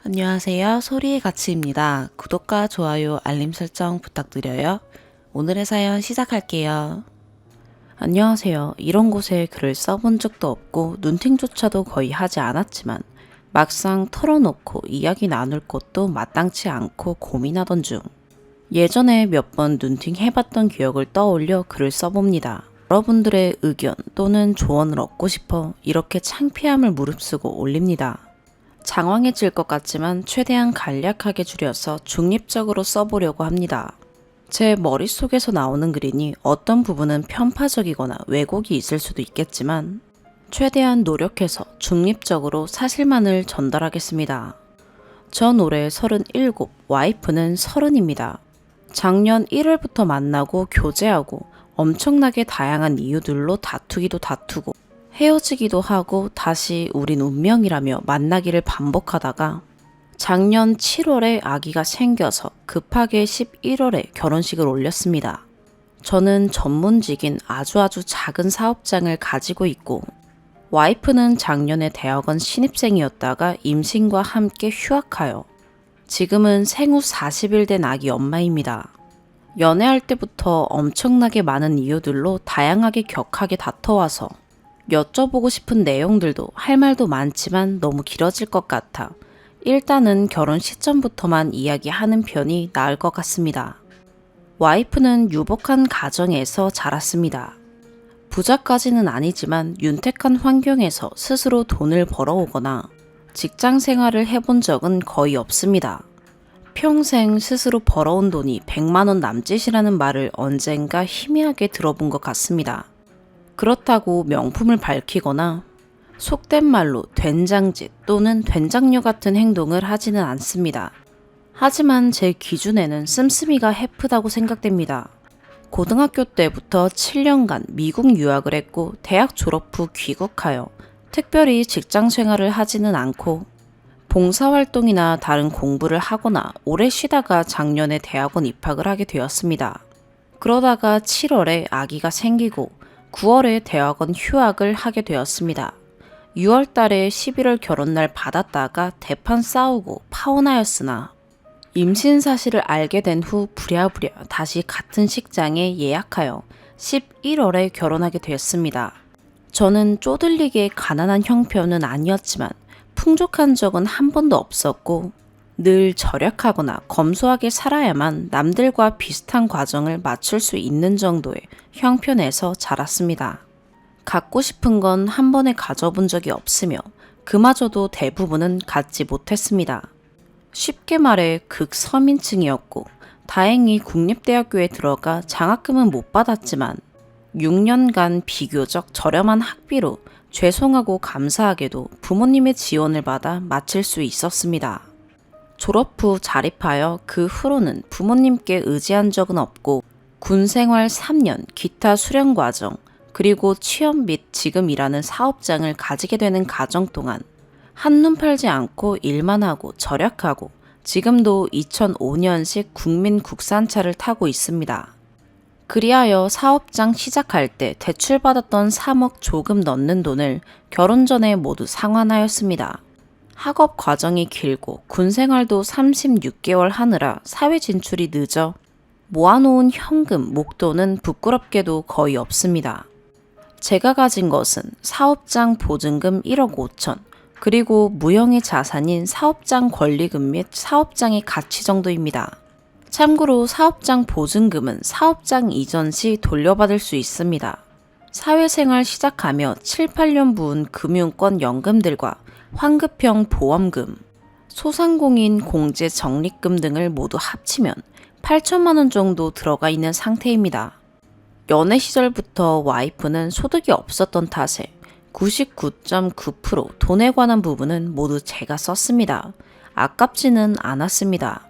안녕하세요. 소리의 가치입니다. 구독과 좋아요, 알림 설정 부탁드려요. 오늘의 사연 시작할게요. 안녕하세요. 이런 곳에 글을 써본 적도 없고 눈팅조차도 거의 하지 않았지만 막상 털어놓고 이야기 나눌 것도 마땅치 않고 고민하던 중 예전에 몇 번 눈팅 해봤던 기억을 떠올려 글을 써봅니다. 여러분들의 의견 또는 조언을 얻고 싶어 이렇게 창피함을 무릅쓰고 올립니다. 장황해질 것 같지만 최대한 간략하게 줄여서 중립적으로 써보려고 합니다. 제 머릿속에서 나오는 글이니 어떤 부분은 편파적이거나 왜곡이 있을 수도 있겠지만 최대한 노력해서 중립적으로 사실만을 전달하겠습니다. 전 올해 37, 와이프는 30입니다. 작년 1월부터 만나고 교제하고 엄청나게 다양한 이유들로 다투기도 다투고 헤어지기도 하고 다시 우린 운명이라며 만나기를 반복하다가 작년 7월에 아기가 생겨서 급하게 11월에 결혼식을 올렸습니다. 저는 전문직인 아주 작은 사업장을 가지고 있고 와이프는 작년에 대학원 신입생이었다가 임신과 함께 휴학하여 지금은 생후 40일 된 아기 엄마입니다. 연애할 때부터 엄청나게 많은 이유들로 다양하게 격하게 다퉈와서 여쭤보고 싶은 내용들도 할 말도 많지만 너무 길어질 것 같아 일단은 결혼 시점부터만 이야기하는 편이 나을 것 같습니다. 와이프는 유복한 가정에서 자랐습니다. 부자까지는 아니지만 윤택한 환경에서 스스로 돈을 벌어오거나 직장 생활을 해본 적은 거의 없습니다. 평생 스스로 벌어온 돈이 100만 원 남짓이라는 말을 언젠가 희미하게 들어본 것 같습니다. 그렇다고 명품을 밝히거나 속된 말로 된장짓 또는 된장녀 같은 행동을 하지는 않습니다. 하지만 제 기준에는 씀씀이가 해프다고 생각됩니다. 고등학교 때부터 7년간 미국 유학을 했고 대학 졸업 후 귀국하여 특별히 직장 생활을 하지는 않고 봉사활동이나 다른 공부를 하거나 오래 쉬다가 작년에 대학원 입학을 하게 되었습니다. 그러다가 7월에 아기가 생기고 9월에 대학원 휴학을 하게 되었습니다. 6월 달에 11월 결혼날 받았다가 대판 싸우고 파혼하였으나 임신 사실을 알게 된 후 부랴부랴 다시 같은 식장에 예약하여 11월에 결혼하게 되었습니다. 저는 쪼들리게 가난한 형편은 아니었지만 풍족한 적은 한 번도 없었고 늘 절약하거나 검소하게 살아야만 남들과 비슷한 과정을 맞출 수 있는 정도의 형편에서 자랐습니다. 갖고 싶은 건 한 번에 가져본 적이 없으며 그마저도 대부분은 갖지 못했습니다. 쉽게 말해 극서민층이었고 다행히 국립대학교에 들어가 장학금은 못 받았지만 6년간 비교적 저렴한 학비로 죄송하고 감사하게도 부모님의 지원을 받아 마칠 수 있었습니다. 졸업 후 자립하여 그 후로는 부모님께 의지한 적은 없고 군 생활 3년, 기타 수련 과정, 그리고 취업 및 지금 일하는 사업장을 가지게 되는 과정 동안 한눈 팔지 않고 일만 하고 절약하고 지금도 2005년식 국민 국산차를 타고 있습니다. 그리하여 사업장 시작할 때 대출받았던 3억 조금 넣는 돈을 결혼 전에 모두 상환하였습니다. 학업 과정이 길고 군 생활도 36개월 하느라 사회 진출이 늦어 모아놓은 현금, 목돈은 부끄럽게도 거의 없습니다. 제가 가진 것은 사업장 보증금 1억 5천, 그리고 무형의 자산인 사업장 권리금 및 사업장의 가치 정도입니다. 참고로 사업장 보증금은 사업장 이전 시 돌려받을 수 있습니다. 사회생활 시작하며 7, 8년 부은 금융권 연금들과 환급형 보험금, 소상공인 공제 적립금 등을 모두 합치면 8천만 원 정도 들어가 있는 상태입니다. 연애 시절부터 와이프는 소득이 없었던 탓에 99.9% 돈에 관한 부분은 모두 제가 썼습니다. 아깝지는 않았습니다.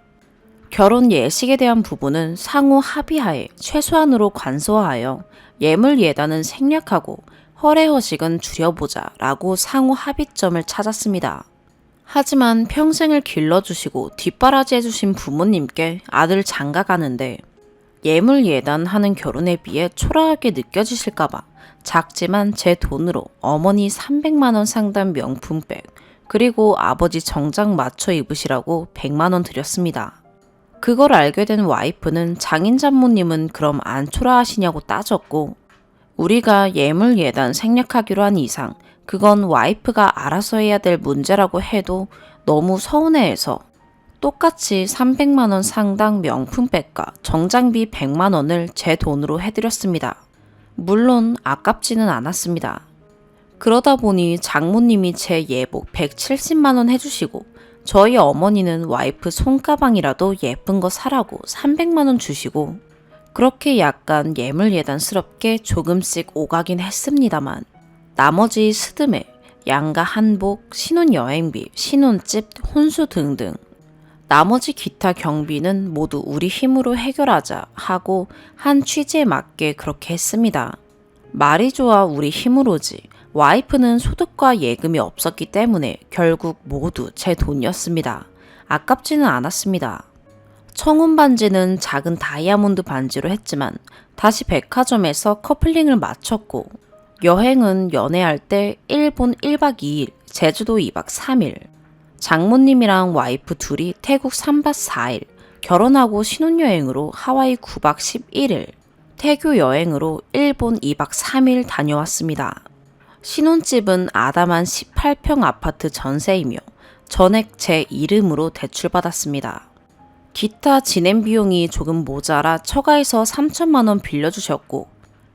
결혼 예식에 대한 부분은 상호 합의하에 최소한으로 간소화하여 예물 예단은 생략하고 허례허식은 줄여보자 라고 상호 합의점을 찾았습니다. 하지만 평생을 길러주시고 뒷바라지 해주신 부모님께 아들 장가가는데 예물 예단하는 결혼에 비해 초라하게 느껴지실까봐 작지만 제 돈으로 어머니 300만 원 상당 명품백, 그리고 아버지 정장 맞춰 입으시라고 100만원 드렸습니다. 그걸 알게 된 와이프는 장인 장모님은 그럼 안 초라하시냐고 따졌고, 우리가 예물 예단 생략하기로 한 이상 그건 와이프가 알아서 해야 될 문제라고 해도 너무 서운해해서 똑같이 300만원 상당 명품백과 정장비 100만원을 제 돈으로 해드렸습니다. 물론 아깝지는 않았습니다. 그러다 보니 장모님이 제 예복 170만원 해주시고 저희 어머니는 와이프 손가방이라도 예쁜 거 사라고 300만원 주시고, 그렇게 약간 예물예단스럽게 조금씩 오가긴 했습니다만 나머지 스드메, 양가 한복, 신혼여행비, 신혼집, 혼수 등등 나머지 기타 경비는 모두 우리 힘으로 해결하자 하고 한 취지에 맞게 그렇게 했습니다. 말이 좋아 우리 힘으로지 와이프는 소득과 예금이 없었기 때문에 결국 모두 제 돈이었습니다. 아깝지는 않았습니다. 청혼 반지는 작은 다이아몬드 반지로 했지만 다시 백화점에서 커플링을 마쳤고, 여행은 연애할 때 일본 1박 2일, 제주도 2박 3일, 장모님이랑 와이프 둘이 태국 3박 4일, 결혼하고 신혼여행으로 하와이 9박 11일, 태교 여행으로 일본 2박 3일 다녀왔습니다. 신혼집은 아담한 18평 아파트 전세이며 전액 제 이름으로 대출받았습니다. 기타 진행 비용이 조금 모자라 처가에서 3천만원 빌려주셨고,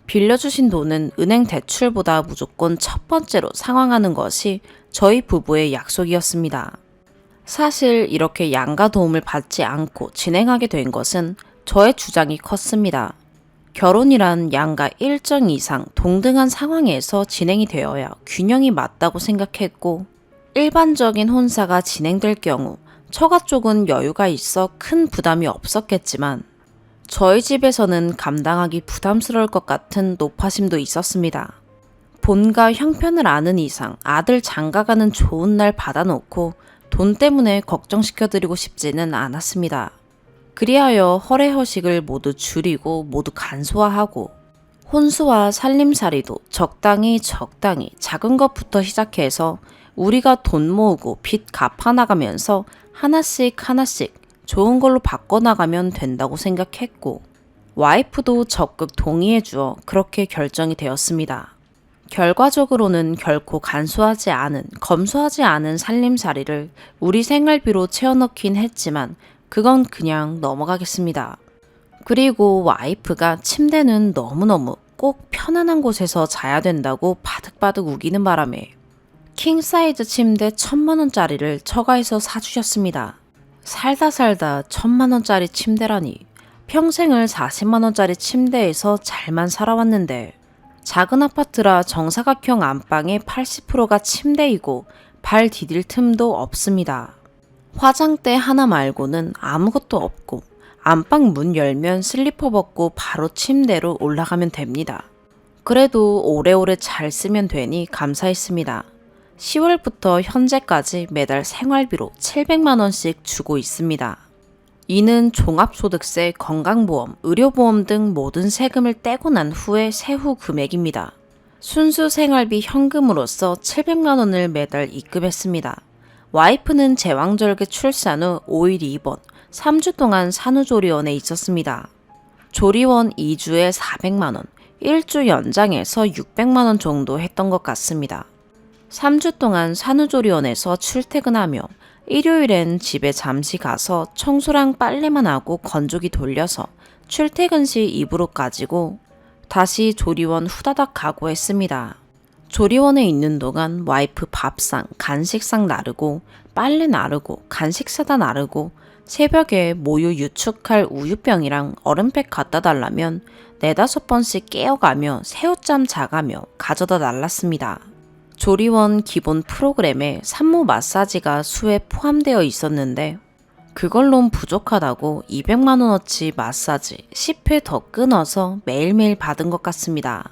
빌려주신 돈은 은행 대출보다 무조건 첫 번째로 상환하는 것이 저희 부부의 약속이었습니다. 사실 이렇게 양가 도움을 받지 않고 진행하게 된 것은 저의 주장이 컸습니다. 결혼이란 양가 일정 이상 동등한 상황에서 진행이 되어야 균형이 맞다고 생각했고, 일반적인 혼사가 진행될 경우 처가 쪽은 여유가 있어 큰 부담이 없었겠지만 저희 집에서는 감당하기 부담스러울 것 같은 노파심도 있었습니다. 본가 형편을 아는 이상 아들 장가가는 좋은 날 받아놓고 돈 때문에 걱정시켜드리고 싶지는 않았습니다. 그리하여 허례허식을 모두 줄이고 모두 간소화하고 혼수와 살림살이도 적당히 작은 것부터 시작해서 우리가 돈 모으고 빚 갚아나가면서 하나씩 좋은 걸로 바꿔나가면 된다고 생각했고, 와이프도 적극 동의해주어 그렇게 결정이 되었습니다. 결과적으로는 결코 검소하지 않은 살림살이를 우리 생활비로 채워넣긴 했지만 그건 그냥 넘어가겠습니다. 그리고 와이프가 침대는 너무너무 꼭 편안한 곳에서 자야 된다고 바득바득 우기는 바람에 킹사이즈 침대 1,000만원짜리를 처가에서 사주셨습니다. 살다 1,000만원짜리 침대라니, 평생을 40만원짜리 침대에서 잘만 살아왔는데 작은 아파트라 정사각형 안방의 80%가 침대이고 발 디딜 틈도 없습니다. 화장대 하나 말고는 아무것도 없고 안방 문 열면 슬리퍼 벗고 바로 침대로 올라가면 됩니다. 그래도 오래오래 잘 쓰면 되니 감사했습니다. 10월부터 현재까지 매달 생활비로 700만원씩 주고 있습니다. 이는 종합소득세, 건강보험, 의료보험 등 모든 세금을 떼고 난 후의 세후 금액입니다. 순수 생활비 현금으로서 700만원을 매달 입금했습니다. 와이프는 제왕절개 출산 후 5일 입원, 3주 동안 산후조리원에 있었습니다. 조리원 2주에 400만원, 1주 연장해서 600만원 정도 했던 것 같습니다. 3주 동안 산후조리원에서 출퇴근하며 일요일엔 집에 잠시 가서 청소랑 빨래만 하고 건조기 돌려서 출퇴근 시 입으로 까지고 다시 조리원 후다닥 가고 했습니다. 조리원에 있는 동안 와이프 밥상, 간식상 나르고 빨래 나르고 간식 사다 나르고 새벽에 모유 유축할 우유병이랑 얼음팩 갖다 달라면 4-5번씩 깨어가며 새우잠 자가며 가져다 날랐습니다. 조리원 기본 프로그램에 산모 마사지가 수에 포함되어 있었는데 그걸론 부족하다고 200만원어치 마사지 10회 더 끊어서 매일매일 받은 것 같습니다.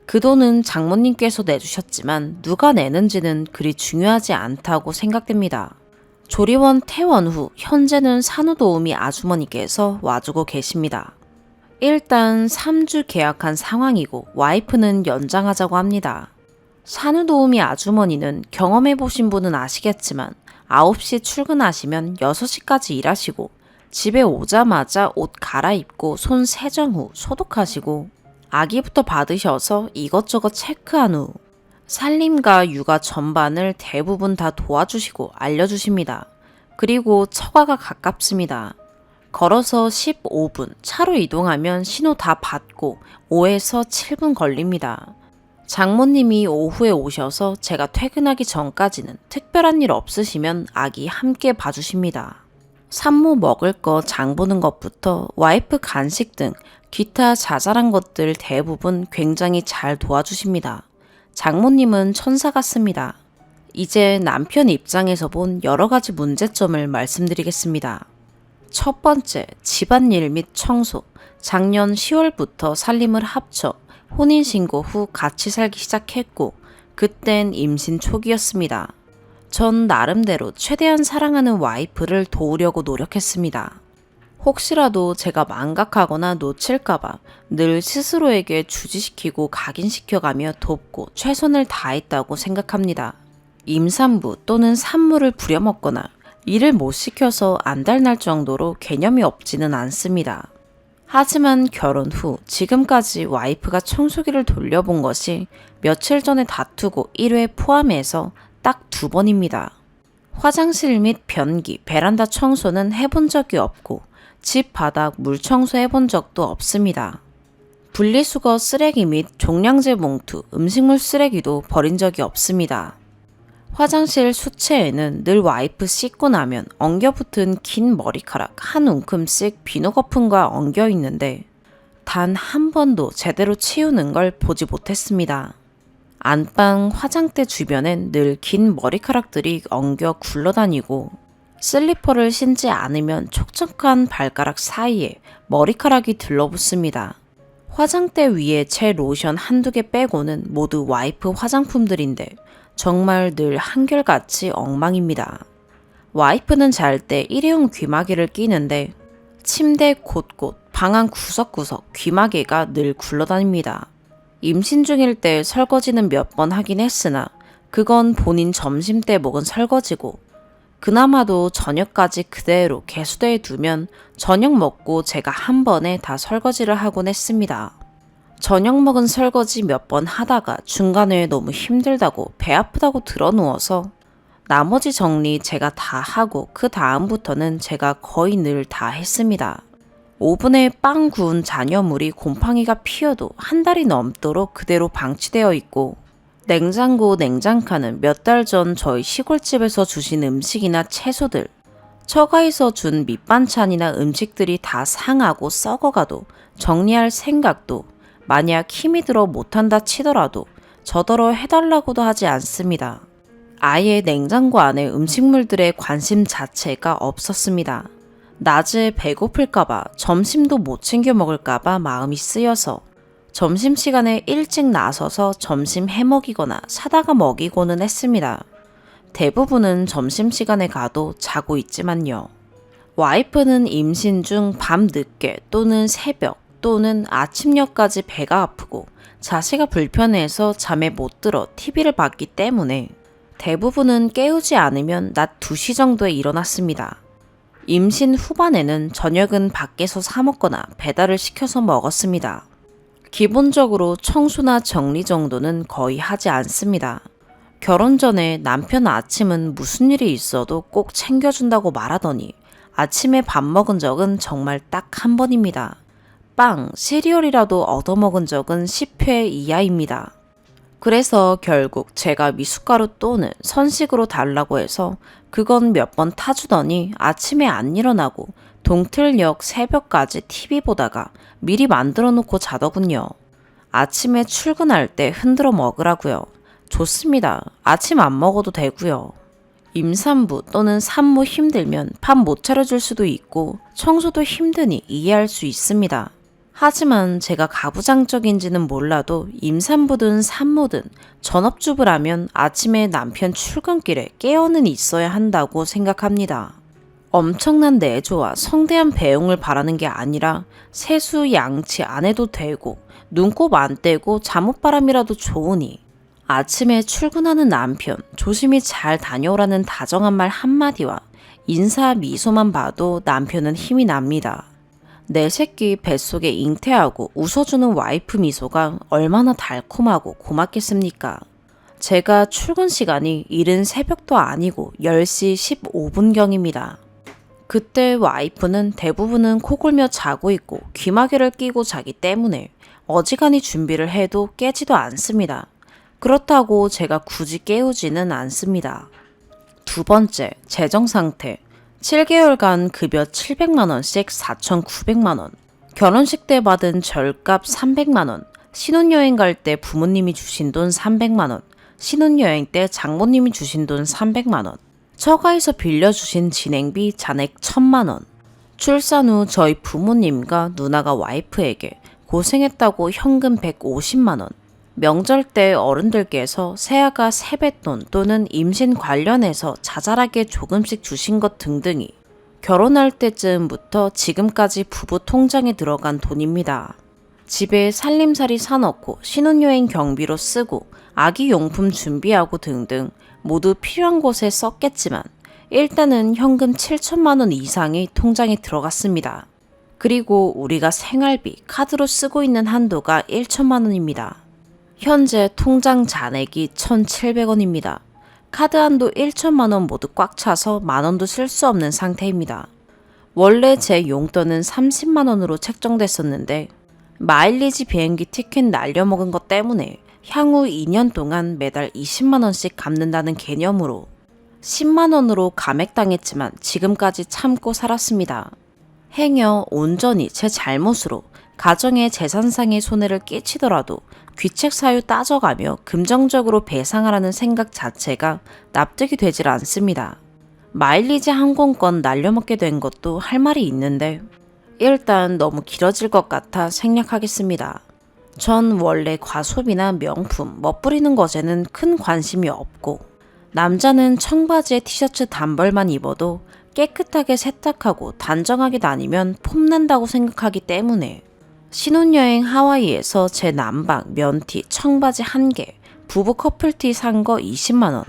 그 돈은 장모님께서 내주셨지만 누가 내는지는 그리 중요하지 않다고 생각됩니다. 조리원 퇴원 후 현재는 산후도우미 아주머니께서 와주고 계십니다. 일단 3주 계약한 상황이고 와이프는 연장하자고 합니다. 산후도우미 아주머니는 경험해보신 분은 아시겠지만 9시 출근하시면 6시까지 일하시고 집에 오자마자 옷 갈아입고 손 세정 후 소독하시고 아기부터 받으셔서 이것저것 체크한 후 살림과 육아 전반을 대부분 다 도와주시고 알려주십니다. 그리고 처가가 가깝습니다. 걸어서 15분, 차로 이동하면 신호 다 받고 5에서 7분 걸립니다. 장모님이 오후에 오셔서 제가 퇴근하기 전까지는 특별한 일 없으시면 아기 함께 봐주십니다. 산모 먹을 거 장 보는 것부터 와이프 간식 등 기타 자잘한 것들 대부분 굉장히 잘 도와주십니다. 장모님은 천사 같습니다. 이제 남편 입장에서 본 여러 가지 문제점을 말씀드리겠습니다. 첫 번째, 집안일 및 청소. 작년 10월부터 살림을 합쳐 혼인신고 후 같이 살기 시작했고 그땐 임신 초기였습니다. 전 나름대로 최대한 사랑하는 와이프를 도우려고 노력했습니다. 혹시라도 제가 망각하거나 놓칠까봐 늘 스스로에게 주지시키고 각인시켜가며 돕고 최선을 다했다고 생각합니다. 임산부 또는 산모를 부려먹거나 일을 못 시켜서 안달날 정도로 개념이 없지는 않습니다. 하지만 결혼 후 지금까지 와이프가 청소기를 돌려본 것이 며칠 전에 다투고 1회 포함해서 딱 2번입니다. 화장실 및 변기, 베란다 청소는 해본 적이 없고 집 바닥 물 청소 해본 적도 없습니다. 분리수거 쓰레기 및 종량제 봉투, 음식물 쓰레기도 버린 적이 없습니다. 화장실 수채에는 늘 와이프 씻고 나면 엉겨붙은 긴 머리카락 한 움큼씩 비누 거품과 엉겨 있는데 단 한 번도 제대로 치우는 걸 보지 못했습니다. 안방 화장대 주변엔 늘 긴 머리카락들이 엉겨 굴러다니고 슬리퍼를 신지 않으면 촉촉한 발가락 사이에 머리카락이 들러붙습니다. 화장대 위에 제 로션 한두 개 빼고는 모두 와이프 화장품들인데 정말 늘 한결같이 엉망입니다. 와이프는 잘 때 일회용 귀마개를 끼는데 침대 곳곳, 방안 구석구석 귀마개가 늘 굴러다닙니다. 임신 중일 때 설거지는 몇 번 하긴 했으나 그건 본인 점심 때 먹은 설거지고 그나마도 저녁까지 그대로 개수대에 두면 저녁 먹고 제가 한 번에 다 설거지를 하곤 했습니다. 저녁 먹은 설거지 몇 번 하다가 중간에 너무 힘들다고 배 아프다고 드러누워서 나머지 정리 제가 다 하고 그 다음부터는 제가 거의 늘 다 했습니다. 오븐에 빵 구운 잔여물이 곰팡이가 피어도 한 달이 넘도록 그대로 방치되어 있고 냉장고 냉장칸은 몇 달 전 저희 시골집에서 주신 음식이나 채소들, 처가에서 준 밑반찬이나 음식들이 다 상하고 썩어가도 정리할 생각도 만약 힘이 들어 못한다 치더라도 저더러 해달라고도 하지 않습니다. 아예 냉장고 안에 음식물들의 관심 자체가 없었습니다. 낮에 배고플까봐 점심도 못 챙겨 먹을까봐 마음이 쓰여서 점심시간에 일찍 나서서 점심 해먹이거나 사다가 먹이고는 했습니다. 대부분은 점심시간에 가도 자고 있지만요. 와이프는 임신 중 밤 늦게 또는 새벽 또는 아침녘까지 배가 아프고 자세가 불편해서 잠에 못 들어 TV를 봤기 때문에 대부분은 깨우지 않으면 낮 2시 정도에 일어났습니다. 임신 후반에는 저녁은 밖에서 사 먹거나 배달을 시켜서 먹었습니다. 기본적으로 청소나 정리 정도는 거의 하지 않습니다. 결혼 전에 남편 아침은 무슨 일이 있어도 꼭 챙겨준다고 말하더니 아침에 밥 먹은 적은 정말 딱 한 번입니다. 빵, 시리얼이라도 얻어먹은 적은 10회 이하입니다. 그래서 결국 제가 미숫가루 또는 선식으로 달라고 해서 그건 몇 번 타주더니 아침에 안 일어나고 동틀녘 새벽까지 TV 보다가 미리 만들어 놓고 자더군요. 아침에 출근할 때 흔들어 먹으라고요. 좋습니다. 아침 안 먹어도 되고요. 임산부 또는 산모 힘들면 밥 못 차려줄 수도 있고 청소도 힘드니 이해할 수 있습니다. 하지만 제가 가부장적인지는 몰라도 임산부든 산모든 전업주부라면 아침에 남편 출근길에 깨어는 있어야 한다고 생각합니다. 엄청난 내조와 성대한 배웅을 바라는 게 아니라 세수 양치 안 해도 되고 눈곱 안 떼고 잠옷바람이라도 좋으니 아침에 출근하는 남편, 조심히 잘 다녀오라는 다정한 말 한마디와 인사 미소만 봐도 남편은 힘이 납니다. 내 새끼 뱃속에 잉태하고 웃어주는 와이프 미소가 얼마나 달콤하고 고맙겠습니까? 제가 출근 시간이 이른 새벽도 아니고 10시 15분경입니다. 그때 와이프는 대부분은 코골며 자고 있고 귀마개를 끼고 자기 때문에 어지간히 준비를 해도 깨지도 않습니다. 그렇다고 제가 굳이 깨우지는 않습니다. 두 번째, 재정 상태. 7개월간 급여 700만원씩 4,900만원. 결혼식 때 받은 절값 300만원. 신혼여행 갈 때 부모님이 주신 돈 300만원. 신혼여행 때 장모님이 주신 돈 300만원. 처가에서 빌려주신 진행비 잔액 1,000만원. 출산 후 저희 부모님과 누나가 와이프에게 고생했다고 현금 150만원. 명절 때 어른들께서 새아가 세뱃돈 또는 임신 관련해서 자잘하게 조금씩 주신 것 등등이 결혼할 때쯤부터 지금까지 부부 통장에 들어간 돈입니다. 집에 살림살이 사놓고 신혼여행 경비로 쓰고 아기 용품 준비하고 등등 모두 필요한 곳에 썼겠지만 일단은 현금 7천만 원 이상이 통장에 들어갔습니다. 그리고 우리가 생활비, 카드로 쓰고 있는 한도가 1천만 원입니다. 현재 통장 잔액이 1,700원입니다. 카드 한도 1천만 원 모두 꽉 차서 만 원도 쓸 수 없는 상태입니다. 원래 제 용돈은 30만 원으로 책정됐었는데 마일리지 비행기 티켓 날려먹은 것 때문에 향후 2년 동안 매달 20만 원씩 갚는다는 개념으로 10만 원으로 감액당했지만 지금까지 참고 살았습니다. 행여 온전히 제 잘못으로 가정의 재산상의 손해를 끼치더라도 귀책 사유 따져가며 금정적으로 배상하라는 생각 자체가 납득이 되질 않습니다. 마일리지 항공권 날려먹게 된 것도 할 말이 있는데 일단 너무 길어질 것 같아 생략하겠습니다. 전 원래 과소비나 명품, 멋부리는 것에는 큰 관심이 없고 남자는 청바지에 티셔츠 단벌만 입어도 깨끗하게 세탁하고 단정하게 다니면 폼난다고 생각하기 때문에 신혼여행 하와이에서 제 남방, 면티, 청바지 1개, 부부 커플티 산 거 20만 원,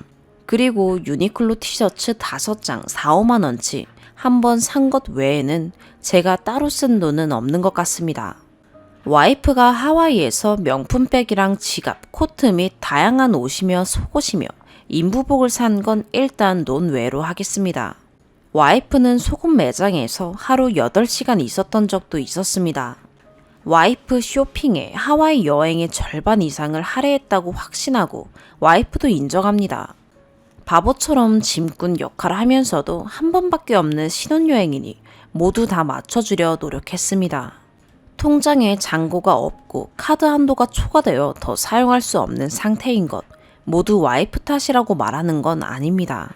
그리고 유니클로 티셔츠 5장 4, 5만 원치 한 번 산 것 외에는 제가 따로 쓴 돈은 없는 것 같습니다. 와이프가 하와이에서 명품백이랑 지갑, 코트 및 다양한 옷이며 속옷이며 인부복을 산 건 일단 논외로 하겠습니다. 와이프는 속옷 매장에서 하루 8시간 있었던 적도 있었습니다. 와이프 쇼핑에 하와이 여행의 절반 이상을 할애했다고 확신하고 와이프도 인정합니다. 바보처럼 짐꾼 역할을 하면서도 한 번밖에 없는 신혼여행이니 모두 다 맞춰주려 노력했습니다. 통장에 잔고가 없고 카드 한도가 초과되어 더 사용할 수 없는 상태인 것 모두 와이프 탓이라고 말하는 건 아닙니다.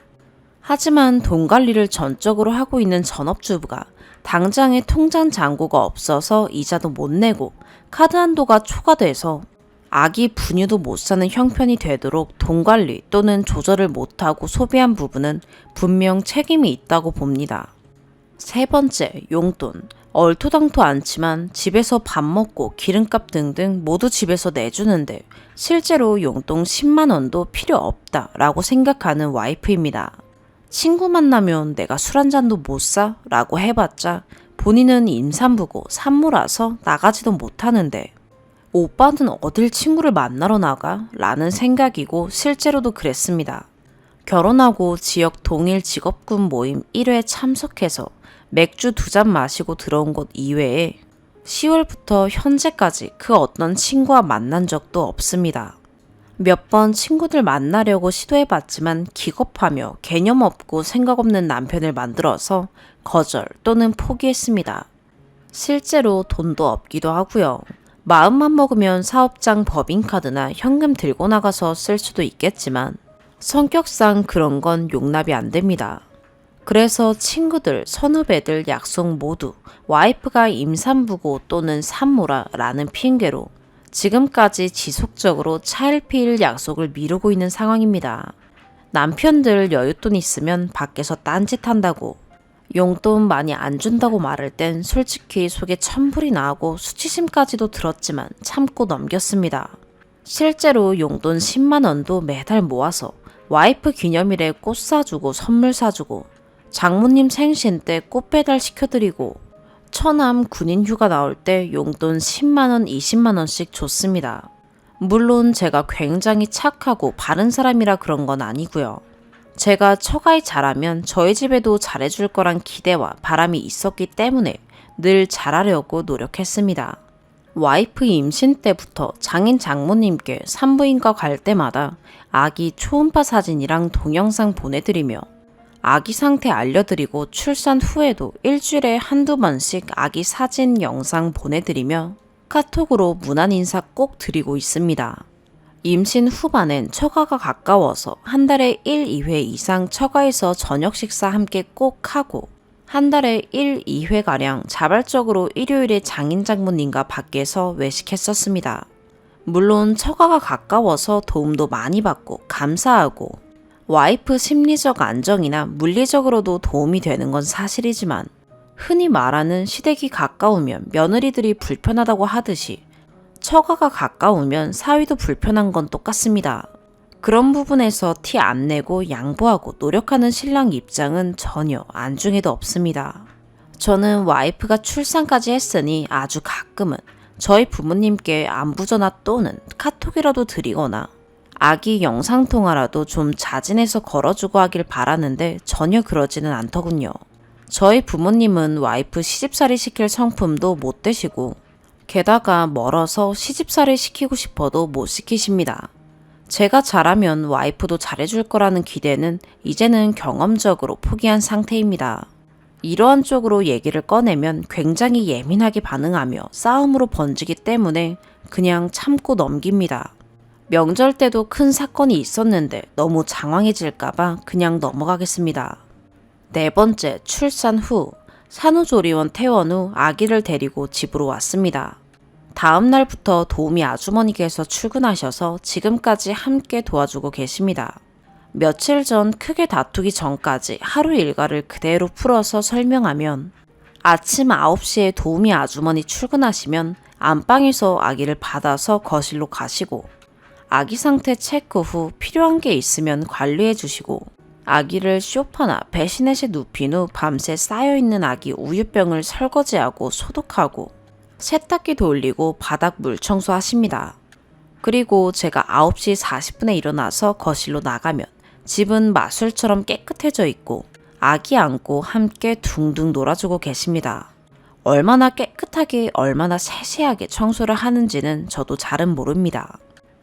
하지만 돈 관리를 전적으로 하고 있는 전업주부가 당장에 통장 잔고가 없어서 이자도 못 내고 카드 한도가 초과돼서 아기 분유도 못 사는 형편이 되도록 돈 관리 또는 조절을 못하고 소비한 부분은 분명 책임이 있다고 봅니다. 세 번째, 용돈. 얼토당토 않지만 집에서 밥 먹고 기름값 등등 모두 집에서 내주는데 실제로 용돈 10만 원도 필요 없다라고 생각하는 와이프입니다. 친구 만나면 내가 술 한 잔도 못 사? 라고 해봤자 본인은 임산부고 산모라서 나가지도 못하는데 오빠는 어딜 친구를 만나러 나가? 라는 생각이고 실제로도 그랬습니다. 결혼하고 지역 동일 직업군 모임 1회 참석해서 맥주 2잔 마시고 들어온 것 이외에 10월부터 현재까지 그 어떤 친구와 만난 적도 없습니다. 몇 번 친구들 만나려고 시도해봤지만 기겁하며 개념 없고 생각 없는 남편을 만들어서 거절 또는 포기했습니다. 실제로 돈도 없기도 하고요. 마음만 먹으면 사업장 법인카드나 현금 들고 나가서 쓸 수도 있겠지만 성격상 그런 건 용납이 안 됩니다. 그래서 친구들, 선후배들 약속 모두 와이프가 임산부고 또는 산모라 라는 핑계로 지금까지 지속적으로 차일피일 약속을 미루고 있는 상황입니다. 남편들 여윳돈 있으면 밖에서 딴짓한다고 용돈 많이 안 준다고 말할 땐 솔직히 속에 천불이 나고 수치심까지도 들었지만 참고 넘겼습니다. 실제로 용돈 10만 원도 매달 모아서 와이프 기념일에 꽃 사주고 선물 사주고 장모님 생신 때 꽃 배달 시켜드리고 처남 군인 휴가 나올 때 용돈 10만 원, 20만 원씩 줬습니다. 물론 제가 굉장히 착하고 바른 사람이라 그런 건 아니고요. 제가 처가에 잘하면 저희 집에도 잘해줄 거란 기대와 바람이 있었기 때문에 늘 잘하려고 노력했습니다. 와이프 임신 때부터 장인 장모님께 산부인과 갈 때마다 아기 초음파 사진이랑 동영상 보내드리며 아기 상태 알려드리고 출산 후에도 일주일에 한두 번씩 아기 사진 영상 보내드리며 카톡으로 문안 인사 꼭 드리고 있습니다. 임신 후반엔 처가가 가까워서 한 달에 1, 2회 이상 처가에서 저녁 식사 함께 꼭 하고 한 달에 1, 2회가량 자발적으로 일요일에 장인 장모님과 밖에서 외식했었습니다. 물론 처가가 가까워서 도움도 많이 받고 감사하고 와이프 심리적 안정이나 물리적으로도 도움이 되는 건 사실이지만 흔히 말하는 시댁이 가까우면 며느리들이 불편하다고 하듯이 처가가 가까우면 사위도 불편한 건 똑같습니다. 그런 부분에서 티 안 내고 양보하고 노력하는 신랑 입장은 전혀 안중에도 없습니다. 저는 와이프가 출산까지 했으니 아주 가끔은 저희 부모님께 안부전화 또는 카톡이라도 드리거나 아기 영상통화라도 좀 자진해서 걸어주고 하길 바라는데 전혀 그러지는 않더군요. 저희 부모님은 와이프 시집살이 시킬 성품도 못 되시고 게다가 멀어서 시집살이 시키고 싶어도 못 시키십니다. 제가 잘하면 와이프도 잘해줄 거라는 기대는 이제는 경험적으로 포기한 상태입니다. 이러한 쪽으로 얘기를 꺼내면 굉장히 예민하게 반응하며 싸움으로 번지기 때문에 그냥 참고 넘깁니다. 명절 때도 큰 사건이 있었는데 너무 장황해질까봐 그냥 넘어가겠습니다. 네 번째, 출산 후 산후조리원 퇴원 후 아기를 데리고 집으로 왔습니다. 다음 날부터 도우미 아주머니께서 출근하셔서 지금까지 함께 도와주고 계십니다. 며칠 전 크게 다투기 전까지 하루 일과를 그대로 풀어서 설명하면 아침 9시에 도우미 아주머니 출근하시면 안방에서 아기를 받아서 거실로 가시고 아기 상태 체크 후 필요한 게 있으면 관리해 주시고 아기를 소파나 베시넷에 눕힌 후 밤새 쌓여있는 아기 우유병을 설거지하고 소독하고 세탁기 돌리고 바닥 물 청소하십니다. 그리고 제가 9시 40분에 일어나서 거실로 나가면 집은 마술처럼 깨끗해져 있고 아기 안고 함께 둥둥 놀아주고 계십니다. 얼마나 깨끗하게 얼마나 세세하게 청소를 하는지는 저도 잘은 모릅니다.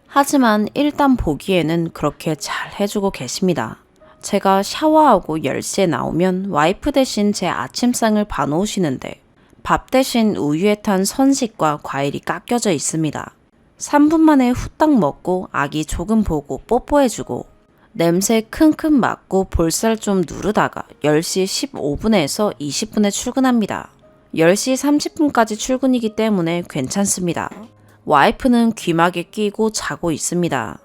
하지만 일단 보기에는 그렇게 잘 해주고 계십니다. 제가 샤워하고 10시에 나오면 와이프 대신 제 아침상을 봐놓으시는데 밥 대신 우유에 탄 선식과 과일이 깎여져 있습니다. 3분 만에 후딱 먹고 아기 조금 보고 뽀뽀해주고 냄새 킁킁 맡고 볼살 좀 누르다가 10시 15분에서 20분에 출근합니다. 10시 30분까지 출근이기 때문에 괜찮습니다. 와이프는 귀마개 끼고 자고 있습니다.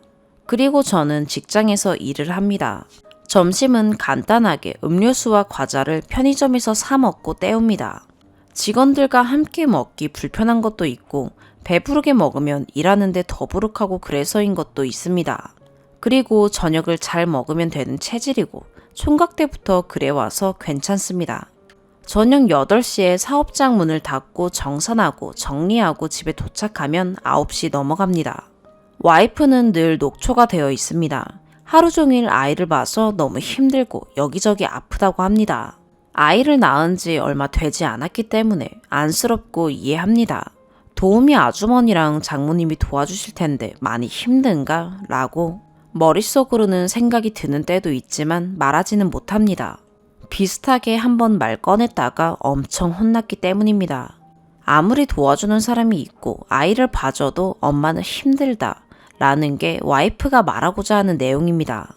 그리고 저는 직장에서 일을 합니다. 점심은 간단하게 음료수와 과자를 편의점에서 사 먹고 때웁니다. 직원들과 함께 먹기 불편한 것도 있고 배부르게 먹으면 일하는데 더부룩하고 그래서인 것도 있습니다. 그리고 저녁을 잘 먹으면 되는 체질이고 총각 때부터 그래와서 괜찮습니다. 저녁 8시에 사업장 문을 닫고 정산하고 정리하고 집에 도착하면 9시 넘어갑니다. 와이프는 늘 녹초가 되어 있습니다. 하루 종일 아이를 봐서 너무 힘들고 여기저기 아프다고 합니다. 아이를 낳은 지 얼마 되지 않았기 때문에 안쓰럽고 이해합니다. 도우미 아주머니랑 장모님이 도와주실 텐데 많이 힘든가? 라고 머릿속으로는 생각이 드는 때도 있지만 말하지는 못합니다. 비슷하게 한번 말 꺼냈다가 엄청 혼났기 때문입니다. 아무리 도와주는 사람이 있고 아이를 봐줘도 엄마는 힘들다 라는 게 와이프가 말하고자 하는 내용입니다.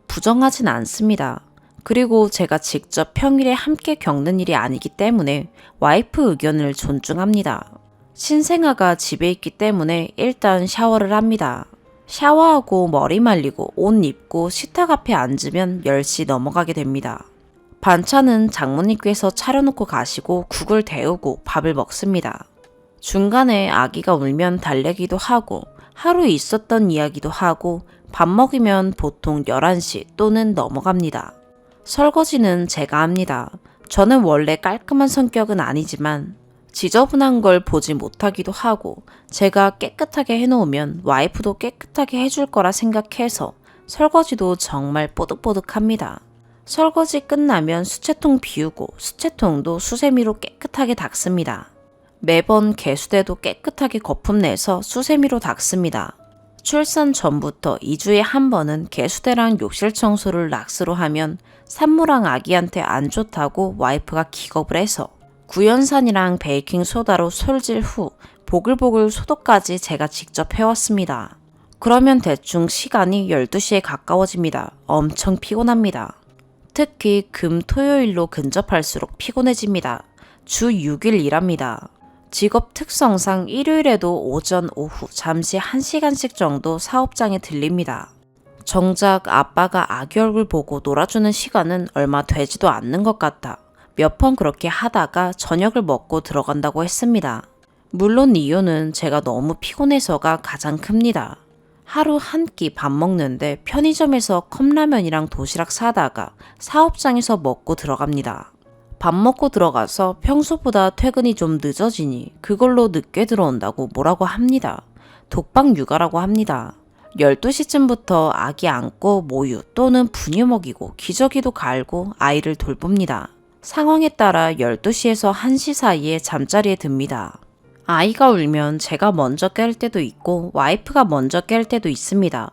부정하진 않습니다. 그리고 제가 직접 평일에 함께 겪는 일이 아니기 때문에 와이프 의견을 존중합니다. 신생아가 집에 있기 때문에 일단 샤워를 합니다. 샤워하고 머리 말리고 옷 입고 식탁 앞에 앉으면 10시 넘어가게 됩니다. 반찬은 장모님께서 차려놓고 가시고 국을 데우고 밥을 먹습니다. 중간에 아기가 울면 달래기도 하고 하루 있었던 이야기도 하고 밥 먹으면 보통 11시 또는 넘어갑니다. 설거지는 제가 합니다. 저는 원래 깔끔한 성격은 아니지만 지저분한 걸 보지 못하기도 하고 제가 깨끗하게 해놓으면 와이프도 깨끗하게 해줄 거라 생각해서 설거지도 정말 뽀득뽀득합니다. 설거지 끝나면 수채통 비우고 수채통도 수세미로 깨끗하게 닦습니다. 매번 개수대도 깨끗하게 거품 내서 수세미로 닦습니다. 출산 전부터 2주에 한 번은 개수대랑 욕실 청소를 락스로 하면 산모랑 아기한테 안 좋다고 와이프가 기겁을 해서 구연산이랑 베이킹소다로 솔질 후 보글보글 소독까지 제가 직접 해왔습니다. 그러면 대충 시간이 12시에 가까워집니다. 엄청 피곤합니다. 특히 금, 토요일로 근접할수록 피곤해집니다. 주 6일 일합니다. 직업 특성상 일요일에도 오전, 오후 잠시 1시간씩 정도 사업장에 들립니다. 정작 아빠가 아기 얼굴 보고 놀아주는 시간은 얼마 되지도 않는 것 같아 몇 번 그렇게 하다가 저녁을 먹고 들어간다고 했습니다. 물론 이유는 제가 너무 피곤해서가 가장 큽니다. 하루 한 끼 밥 먹는데 편의점에서 컵라면이랑 도시락 사다가 사업장에서 먹고 들어갑니다. 밥 먹고 들어가서 평소보다 퇴근이 좀 늦어지니 그걸로 늦게 들어온다고 뭐라고 합니다. 독박 육아라고 합니다. 12시쯤부터 아기 안고 모유 또는 분유 먹이고 기저귀도 갈고 아이를 돌봅니다. 상황에 따라 12시에서 1시 사이에 잠자리에 듭니다. 아이가 울면 제가 먼저 깰 때도 있고 와이프가 먼저 깰 때도 있습니다.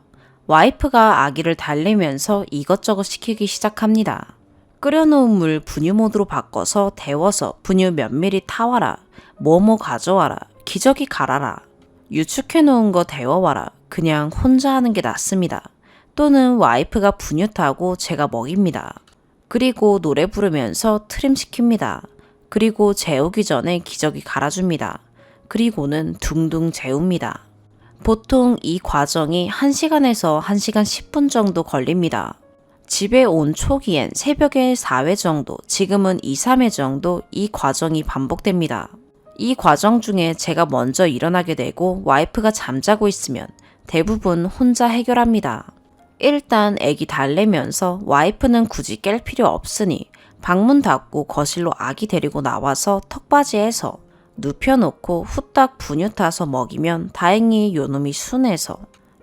와이프가 아기를 달래면서 이것저것 시키기 시작합니다. 끓여놓은 물 분유 모드로 바꿔서 데워서 분유 몇 미리 타와라, 뭐뭐 가져와라, 기저귀 갈아라, 유축해놓은 거 데워와라, 그냥 혼자 하는 게 낫습니다. 또는 와이프가 분유 타고 제가 먹입니다. 그리고 노래 부르면서 트림 시킵니다. 그리고 재우기 전에 기저귀 갈아줍니다. 그리고는 둥둥 재웁니다. 보통 이 과정이 1시간에서 1시간 10분 정도 걸립니다. 집에 온 초기엔 새벽에 4회 정도, 지금은 2, 3회 정도 이 과정이 반복됩니다. 이 과정 중에 제가 먼저 일어나게 되고 와이프가 잠자고 있으면 대부분 혼자 해결합니다. 일단 애기 달래면서 와이프는 굳이 깰 필요 없으니 방문 닫고 거실로 아기 데리고 나와서 턱받이해서 눕혀놓고 후딱 분유 타서 먹이면 다행히 요놈이 순해서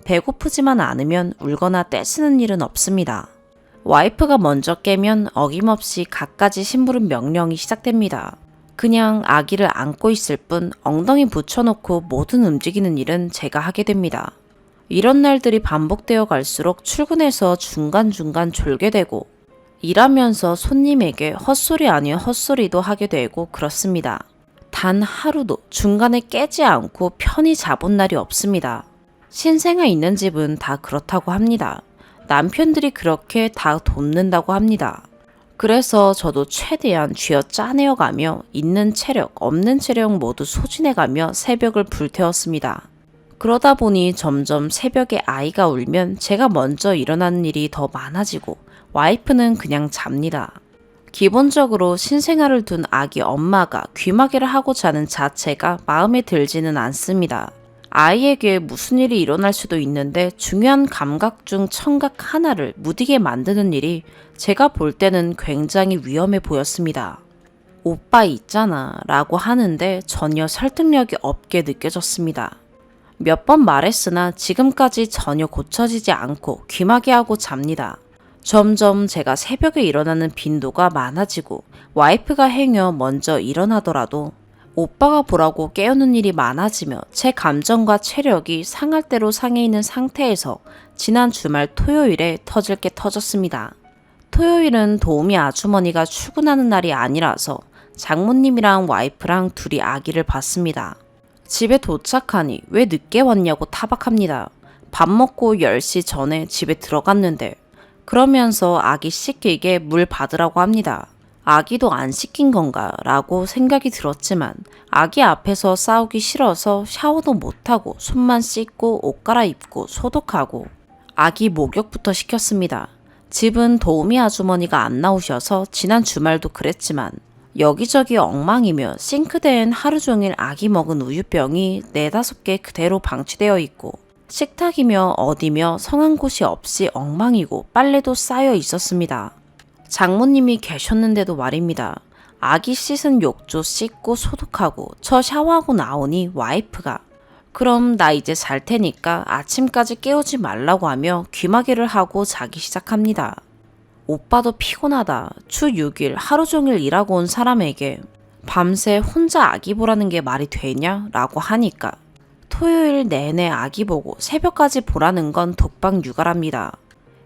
배고프지만 않으면 울거나 떼쓰는 일은 없습니다. 와이프가 먼저 깨면 어김없이 갖가지 심부름 명령이 시작됩니다. 그냥 아기를 안고 있을 뿐 엉덩이 붙여놓고 모든 움직이는 일은 제가 하게 됩니다. 이런 날들이 반복되어 갈수록 출근해서 중간중간 졸게 되고 일하면서 손님에게 헛소리 아닌 헛소리도 하게 되고 그렇습니다. 단 하루도 중간에 깨지 않고 편히 자본 날이 없습니다. 신생아 있는 집은 다 그렇다고 합니다. 남편들이 그렇게 다 돕는다고 합니다. 그래서 저도 최대한 쥐어 짜내어가며 있는 체력, 없는 체력 모두 소진해가며 새벽을 불태웠습니다. 그러다 보니 점점 새벽에 아이가 울면 제가 먼저 일어나는 일이 더 많아지고 와이프는 그냥 잡니다. 기본적으로 신생아를 둔 아기 엄마가 귀마개를 하고 자는 자체가 마음에 들지는 않습니다. 아이에게 무슨 일이 일어날 수도 있는데 중요한 감각 중 청각 하나를 무디게 만드는 일이 제가 볼 때는 굉장히 위험해 보였습니다. 오빠 있잖아 라고 하는데 전혀 설득력이 없게 느껴졌습니다. 몇 번 말했으나 지금까지 전혀 고쳐지지 않고 귀마개하고 잡니다. 점점 제가 새벽에 일어나는 빈도가 많아지고 와이프가 행여 먼저 일어나더라도 오빠가 보라고 깨우는 일이 많아지며 제 감정과 체력이 상할 대로 상해 있는 상태에서 지난 주말 토요일에 터질 게 터졌습니다. 토요일은 도우미 아주머니가 출근하는 날이 아니라서 장모님이랑 와이프랑 둘이 아기를 봤습니다. 집에 도착하니 왜 늦게 왔냐고 타박합니다. 밥 먹고 10시 전에 집에 들어갔는데 그러면서 아기 씻기게 물 받으라고 합니다. 아기도 안 씻긴 건가 라고 생각이 들었지만 아기 앞에서 싸우기 싫어서 샤워도 못하고 손만 씻고 옷 갈아입고 소독하고 아기 목욕부터 시켰습니다. 집은 도우미 아주머니가 안 나오셔서 지난 주말도 그랬지만 여기저기 엉망이며 싱크대엔 하루 종일 아기 먹은 우유병이 4-5개 그대로 방치되어 있고 식탁이며 어디며 성한 곳이 없이 엉망이고 빨래도 쌓여 있었습니다. 장모님이 계셨는데도 말입니다. 아기 씻은 욕조 씻고 소독하고 저 샤워하고 나오니 와이프가 그럼 나 이제 잘 테니까 아침까지 깨우지 말라고 하며 귀마개를 하고 자기 시작합니다. 오빠도 피곤하다. 주 6일 하루 종일 일하고 온 사람에게 밤새 혼자 아기 보라는 게 말이 되냐? 라고 하니까 토요일 내내 아기 보고 새벽까지 보라는 건 독박 육아랍니다.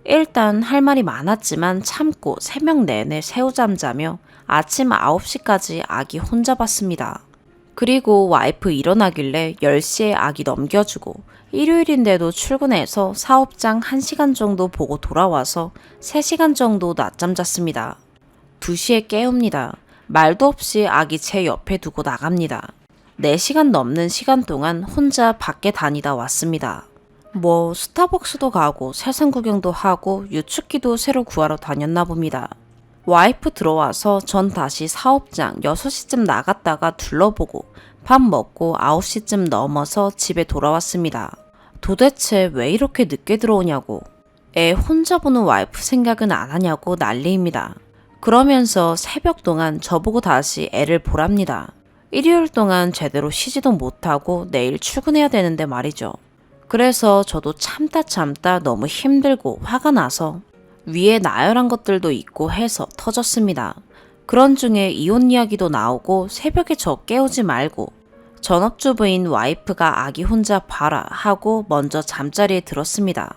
일단 할 말이 많았지만 참고 새벽 내내 새우잠 자며 아침 9시까지 아기 혼자 봤습니다. 그리고 와이프 일어나길래 10시에 아기 넘겨주고 일요일인데도 출근해서 사업장 1시간 정도 보고 돌아와서 3시간 정도 낮잠 잤습니다. 2시에 깨웁니다. 말도 없이 아기 제 옆에 두고 나갑니다. 4시간 넘는 시간 동안 혼자 밖에 다니다 왔습니다. 뭐 스타벅스도 가고 세상 구경도 하고 유축기도 새로 구하러 다녔나 봅니다. 와이프 들어와서 전 다시 사업장 6시쯤 나갔다가 둘러보고 밥 먹고 9시쯤 넘어서 집에 돌아왔습니다. 도대체 왜 이렇게 늦게 들어오냐고, 애 혼자 보는 와이프 생각은 안 하냐고 난리입니다. 그러면서 새벽 동안 저보고 다시 애를 보랍니다. 일요일 동안 제대로 쉬지도 못하고 내일 출근해야 되는데 말이죠. 그래서 저도 참다 너무 힘들고 화가 나서 위에 나열한 것들도 있고 해서 터졌습니다. 그런 중에 이혼 이야기도 나오고 새벽에 저 깨우지 말고 전업주부인 와이프가 아기 혼자 봐라 하고 먼저 잠자리에 들었습니다.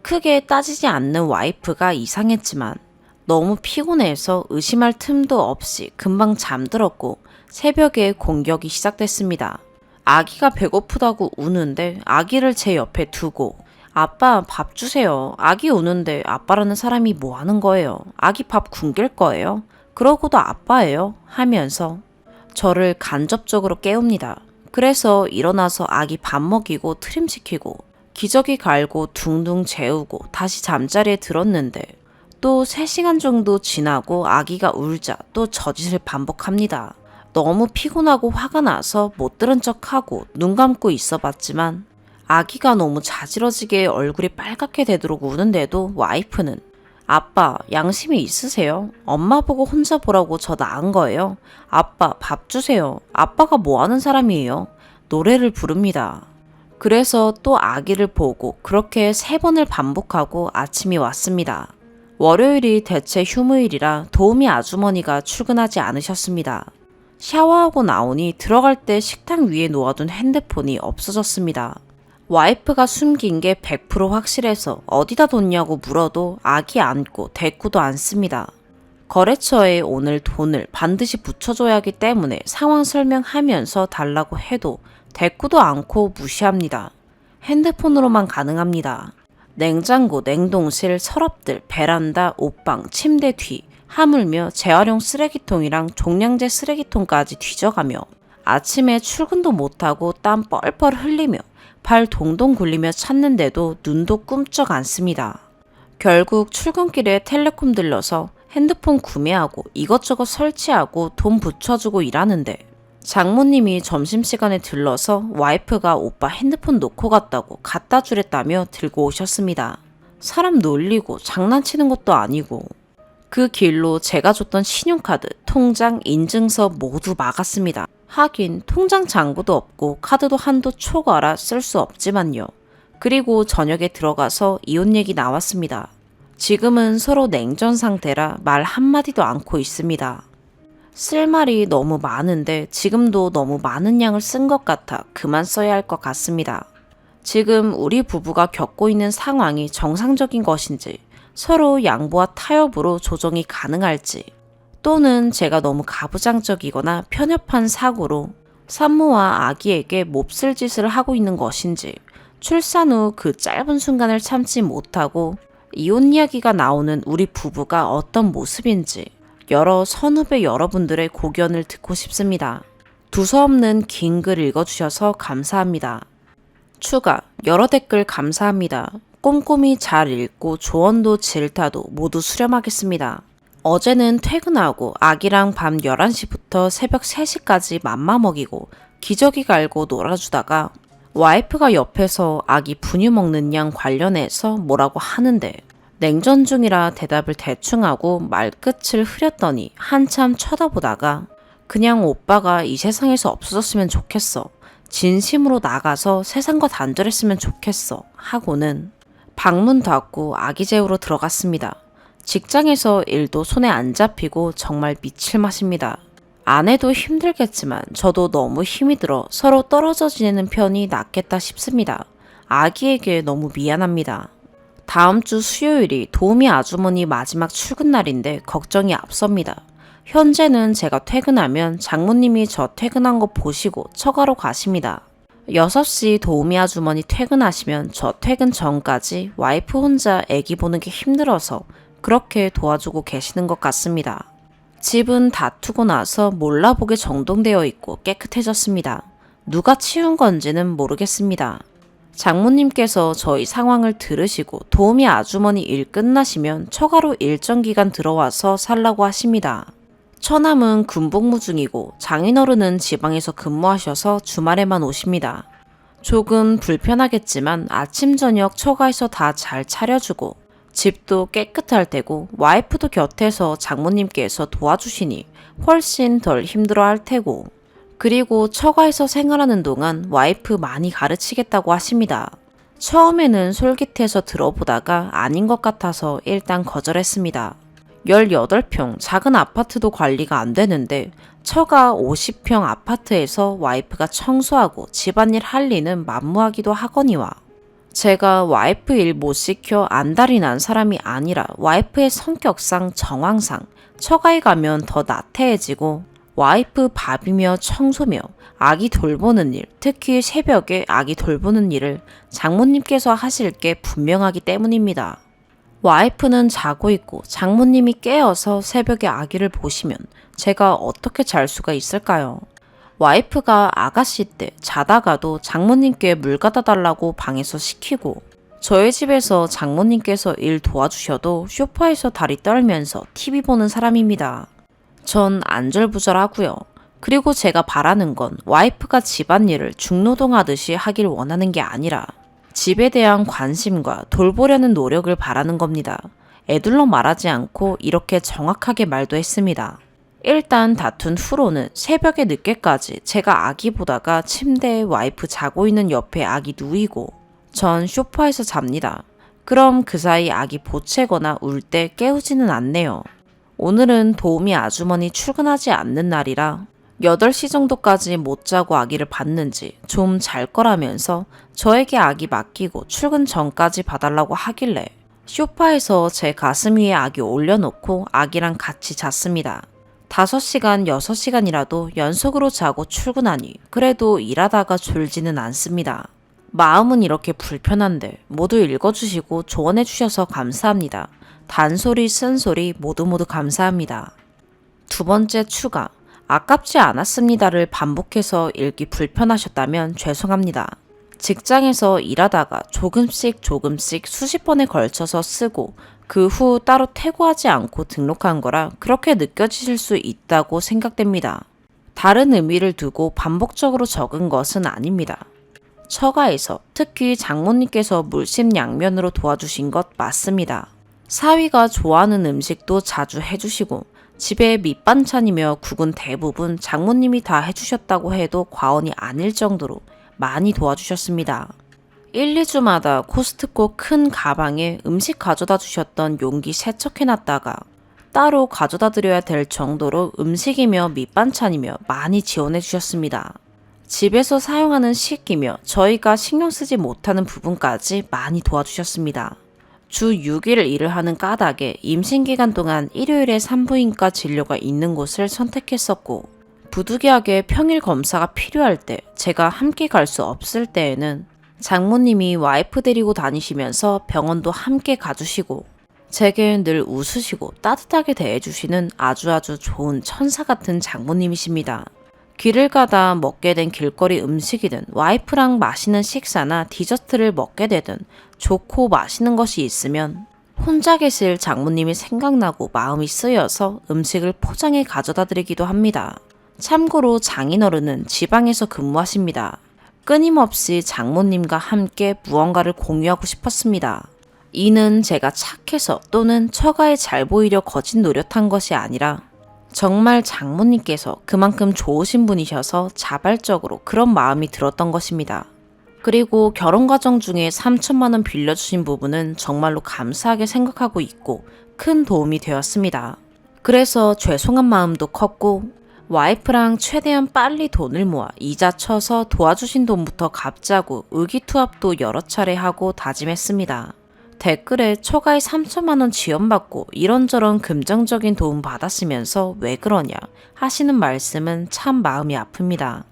크게 따지지 않는 와이프가 이상했지만 너무 피곤해서 의심할 틈도 없이 금방 잠들었고 새벽에 공격이 시작됐습니다. 아기가 배고프다고 우는데 아기를 제 옆에 두고 아빠 밥 주세요. 아기 우는데 아빠라는 사람이 뭐 하는 거예요? 아기 밥 굶길 거예요? 그러고도 아빠예요? 하면서 저를 간접적으로 깨웁니다. 그래서 일어나서 아기 밥 먹이고 트림시키고 기저귀 갈고 둥둥 재우고 다시 잠자리에 들었는데 또 3시간 정도 지나고 아기가 울자 또 저짓을 반복합니다. 너무 피곤하고 화가 나서 못 들은 척하고 눈 감고 있어 봤지만 아기가 너무 자지러지게 얼굴이 빨갛게 되도록 우는데도 와이프는 아빠 양심이 있으세요? 엄마 보고 혼자 보라고 저 낳은 거예요. 아빠 밥 주세요. 아빠가 뭐 하는 사람이에요? 노래를 부릅니다. 그래서 또 아기를 보고 그렇게 3번을 반복하고 아침이 왔습니다. 월요일이 대체 휴무일이라 도우미 아주머니가 출근하지 않으셨습니다. 샤워하고 나오니 들어갈 때 식탁 위에 놓아둔 핸드폰이 없어졌습니다. 와이프가 숨긴 게 100% 확실해서 어디다 뒀냐고 물어도 아기 안고 대꾸도 않습니다. 거래처에 오늘 돈을 반드시 붙여줘야 하기 때문에 상황 설명하면서 달라고 해도 대꾸도 않고 무시합니다. 핸드폰으로만 가능합니다. 냉장고, 냉동실, 서랍들, 베란다, 옷방, 침대 뒤, 하물며 재활용 쓰레기통이랑 종량제 쓰레기통까지 뒤져가며 아침에 출근도 못하고 땀 뻘뻘 흘리며 발 동동 굴리며 찾는데도 눈도 꿈쩍 않습니다. 결국 출근길에 텔레콤 들러서 핸드폰 구매하고 이것저것 설치하고 돈 붙여주고 일하는데 장모님이 점심시간에 들러서 와이프가 오빠 핸드폰 놓고 갔다고 갖다 주랬다며 들고 오셨습니다. 사람 놀리고 장난치는 것도 아니고 그 길로 제가 줬던 신용카드, 통장, 인증서 모두 막았습니다. 하긴 통장 잔고도 없고 카드도 한도 초과라 쓸 수 없지만요. 그리고 저녁에 들어가서 이혼 얘기 나왔습니다. 지금은 서로 냉전 상태라 말 한마디도 않고 있습니다. 쓸 말이 너무 많은데 지금도 너무 많은 양을 쓴 것 같아 그만 써야 할 것 같습니다. 지금 우리 부부가 겪고 있는 상황이 정상적인 것인지 서로 양보와 타협으로 조정이 가능할지 또는 제가 너무 가부장적이거나 편협한 사고로 산모와 아기에게 몹쓸 짓을 하고 있는 것인지 출산 후 그 짧은 순간을 참지 못하고 이혼 이야기가 나오는 우리 부부가 어떤 모습인지 여러 선후배 여러분들의 고견을 듣고 싶습니다. 두서없는 긴 글 읽어주셔서 감사합니다. 추가, 여러 댓글 감사합니다. 꼼꼼히 잘 읽고 조언도 질타도 모두 수렴하겠습니다. 어제는 퇴근하고 아기랑 밤 11시부터 새벽 3시까지 맘마 먹이고 기저귀 갈고 놀아주다가 와이프가 옆에서 아기 분유 먹는 양 관련해서 뭐라고 하는데 냉전 중이라 대답을 대충 하고 말끝을 흐렸더니 한참 쳐다보다가 그냥 오빠가 이 세상에서 없어졌으면 좋겠어. 진심으로 나가서 세상과 단절했으면 좋겠어. 하고는 방문 닫고 아기 재우러 들어갔습니다. 직장에서 일도 손에 안 잡히고 정말 미칠 맛입니다. 아내도 힘들겠지만 저도 너무 힘이 들어 서로 떨어져 지내는 편이 낫겠다 싶습니다. 아기에게 너무 미안합니다. 다음 주 수요일이 도우미 아주머니 마지막 출근 날인데 걱정이 앞섭니다. 현재는 제가 퇴근하면 장모님이 저 퇴근한 거 보시고 처가로 가십니다. 6시 도우미 아주머니 퇴근하시면 저 퇴근 전까지 와이프 혼자 애기 보는 게 힘들어서 그렇게 도와주고 계시는 것 같습니다. 집은 다투고 나서 몰라보게 정돈되어 있고 깨끗해졌습니다. 누가 치운 건지는 모르겠습니다. 장모님께서 저희 상황을 들으시고 도우미 아주머니 일 끝나시면 처가로 일정 기간 들어와서 살라고 하십니다. 처남은 군복무 중이고 장인어른은 지방에서 근무하셔서 주말에만 오십니다. 조금 불편하겠지만 아침 저녁 처가에서 다 잘 차려주고 집도 깨끗할 테고 와이프도 곁에서 장모님께서 도와주시니 훨씬 덜 힘들어 할 테고 그리고 처가에서 생활하는 동안 와이프 많이 가르치겠다고 하십니다. 처음에는 솔깃해서 들어보다가 아닌 것 같아서 일단 거절했습니다. 18평 작은 아파트도 관리가 안 되는데 처가 50평 아파트에서 와이프가 청소하고 집안일 할 리는 만무하기도 하거니와 제가 와이프 일 못 시켜 안달이 난 사람이 아니라 와이프의 성격상 정황상 처가에 가면 더 나태해지고 와이프 밥이며 청소며 아기 돌보는 일, 특히 새벽에 아기 돌보는 일을 장모님께서 하실 게 분명하기 때문입니다. 와이프는 자고 있고 장모님이 깨어서 새벽에 아기를 보시면 제가 어떻게 잘 수가 있을까요? 와이프가 아가씨 때 자다가도 장모님께 물 갖다 달라고 방에서 시키고 저희 집에서 장모님께서 일 도와주셔도 소파에서 다리 떨면서 TV 보는 사람입니다. 전 안절부절하고요. 그리고 제가 바라는 건 와이프가 집안일을 중노동하듯이 하길 원하는 게 아니라 집에 대한 관심과 돌보려는 노력을 바라는 겁니다. 애둘러 말하지 않고 이렇게 정확하게 말도 했습니다. 일단 다툰 후로는 새벽에 늦게까지 제가 아기 보다가 침대에 와이프 자고 있는 옆에 아기 누이고 전 소파에서 잡니다. 그럼 그 사이 아기 보채거나 울 때 깨우지는 않네요. 오늘은 도우미 아주머니 출근하지 않는 날이라 8시 정도까지 못 자고 아기를 봤는지 좀 잘 거라면서 저에게 아기 맡기고 출근 전까지 봐달라고 하길래 소파에서 제 가슴 위에 아기 올려놓고 아기랑 같이 잤습니다. 5시간, 6시간이라도 연속으로 자고 출근하니 그래도 일하다가 졸지는 않습니다. 마음은 이렇게 불편한데 모두 읽어주시고 조언해주셔서 감사합니다. 단소리, 쓴소리 모두 감사합니다. 2번째 추가. 아깝지 않았습니다를 반복해서 읽기 불편하셨다면 죄송합니다. 직장에서 일하다가 조금씩 수십 번에 걸쳐서 쓰고 그 후 따로 퇴고하지 않고 등록한 거라 그렇게 느껴지실 수 있다고 생각됩니다. 다른 의미를 두고 반복적으로 적은 것은 아닙니다. 처가에서 특히 장모님께서 물심양면으로 도와주신 것 맞습니다. 사위가 좋아하는 음식도 자주 해주시고 집에 밑반찬이며 국은 대부분 장모님이 다 해주셨다고 해도 과언이 아닐 정도로 많이 도와주셨습니다. 1, 2주마다 코스트코 큰 가방에 음식 가져다 주셨던 용기 세척해놨다가 따로 가져다 드려야 될 정도로 음식이며 밑반찬이며 많이 지원해 주셨습니다. 집에서 사용하는 식기며 저희가 신경 쓰지 못하는 부분까지 많이 도와주셨습니다. 주 6일 일을 하는 까닭에 임신기간 동안 일요일에 산부인과 진료가 있는 곳을 선택했었고 부득이하게 평일 검사가 필요할 때 제가 함께 갈 수 없을 때에는 장모님이 와이프 데리고 다니시면서 병원도 함께 가주시고 제게 늘 웃으시고 따뜻하게 대해주시는 아주 좋은 천사 같은 장모님이십니다. 길을 가다 먹게 된 길거리 음식이든 와이프랑 맛있는 식사나 디저트를 먹게 되든 좋고 맛있는 것이 있으면 혼자 계실 장모님이 생각나고 마음이 쓰여서 음식을 포장해 가져다 드리기도 합니다. 참고로 장인어른은 지방에서 근무하십니다. 끊임없이 장모님과 함께 무언가를 공유하고 싶었습니다. 이는 제가 착해서 또는 처가에 잘 보이려 거짓 노력한 것이 아니라 정말 장모님께서 그만큼 좋으신 분이셔서 자발적으로 그런 마음이 들었던 것입니다. 그리고 결혼 과정 중에 3천만 원 빌려주신 부분은 정말로 감사하게 생각하고 있고 큰 도움이 되었습니다. 그래서 죄송한 마음도 컸고 와이프랑 최대한 빨리 돈을 모아 이자 쳐서 도와주신 돈부터 갚자고 의기투합도 여러 차례 하고 다짐했습니다. 댓글에 처가에 3천만 원 지원받고 이런저런 긍정적인 도움 받았으면서 왜 그러냐 하시는 말씀은 참 마음이 아픕니다.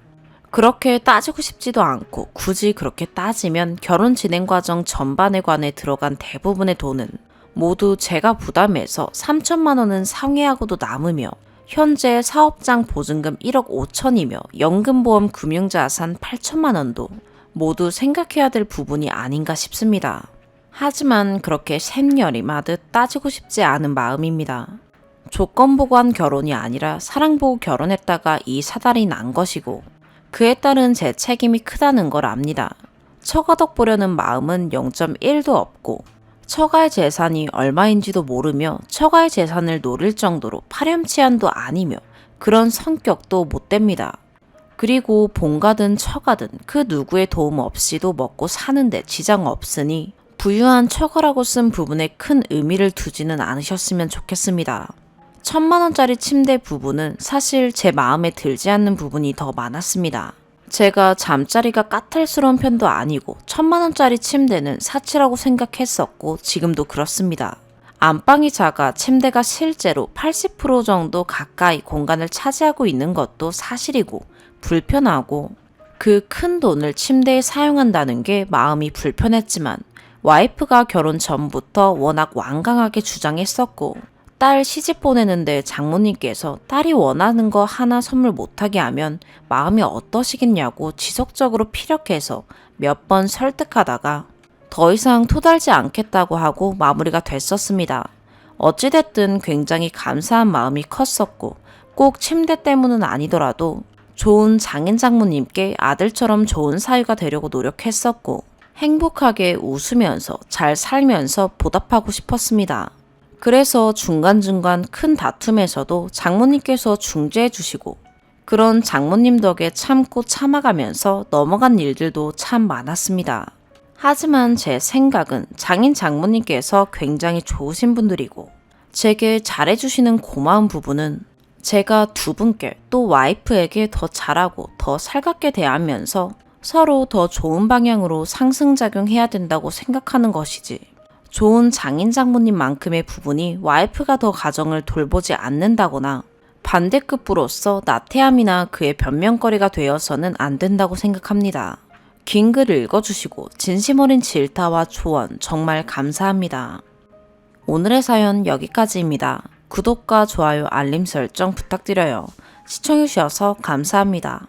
그렇게 따지고 싶지도 않고 굳이 그렇게 따지면 결혼 진행 과정 전반에 관해 들어간 대부분의 돈은 모두 제가 부담해서 3천만 원은 상회하고도 남으며 현재 사업장 보증금 1억 5천이며 연금보험 금융자산 8천만 원도 모두 생각해야 될 부분이 아닌가 싶습니다. 하지만 그렇게 샘열임하듯 따지고 싶지 않은 마음입니다. 조건 보고 한 결혼이 아니라 사랑 보고 결혼했다가 이 사달이 난 것이고 그에 따른 제 책임이 크다는 걸 압니다. 처가덕 보려는 마음은 0.1도 없고 처가의 재산이 얼마인지도 모르며 처가의 재산을 노릴 정도로 파렴치한도 아니며 그런 성격도 못 됩니다. 그리고 본가든 처가든 그 누구의 도움 없이도 먹고 사는데 지장 없으니 부유한 처가라고 쓴 부분에 큰 의미를 두지는 않으셨으면 좋겠습니다. 1,000만 원짜리 침대 부분은 사실 제 마음에 들지 않는 부분이 더 많았습니다. 제가 잠자리가 까탈스러운 편도 아니고 1,000만 원짜리 침대는 사치라고 생각했었고 지금도 그렇습니다. 안방이 작아 침대가 실제로 80% 정도 가까이 공간을 차지하고 있는 것도 사실이고 불편하고 그 큰 돈을 침대에 사용한다는 게 마음이 불편했지만 와이프가 결혼 전부터 워낙 완강하게 주장했었고 딸 시집 보내는데 장모님께서 딸이 원하는 거 하나 선물 못하게 하면 마음이 어떠시겠냐고 지속적으로 피력해서 몇 번 설득하다가 더 이상 토달지 않겠다고 하고 마무리가 됐었습니다. 어찌됐든 굉장히 감사한 마음이 컸었고 꼭 침대 때문은 아니더라도 좋은 장인 장모님께 아들처럼 좋은 사위가 되려고 노력했었고 행복하게 웃으면서 잘 살면서 보답하고 싶었습니다. 그래서 중간중간 큰 다툼에서도 장모님께서 중재해 주시고 그런 장모님 덕에 참고 참아가면서 넘어간 일들도 참 많았습니다. 하지만 제 생각은 장인 장모님께서 굉장히 좋으신 분들이고 제게 잘해주시는 고마운 부분은 제가 두 분께 또 와이프에게 더 잘하고 더 살갑게 대하면서 서로 더 좋은 방향으로 상승작용해야 된다고 생각하는 것이지 좋은 장인 장모님만큼의 부분이 와이프가 더 가정을 돌보지 않는다거나 반대급부로서 나태함이나 그의 변명거리가 되어서는 안 된다고 생각합니다. 긴 글을 읽어주시고 진심 어린 질타와 조언 정말 감사합니다. 오늘의 사연 여기까지입니다. 구독과 좋아요 알림 설정 부탁드려요. 시청해주셔서 감사합니다.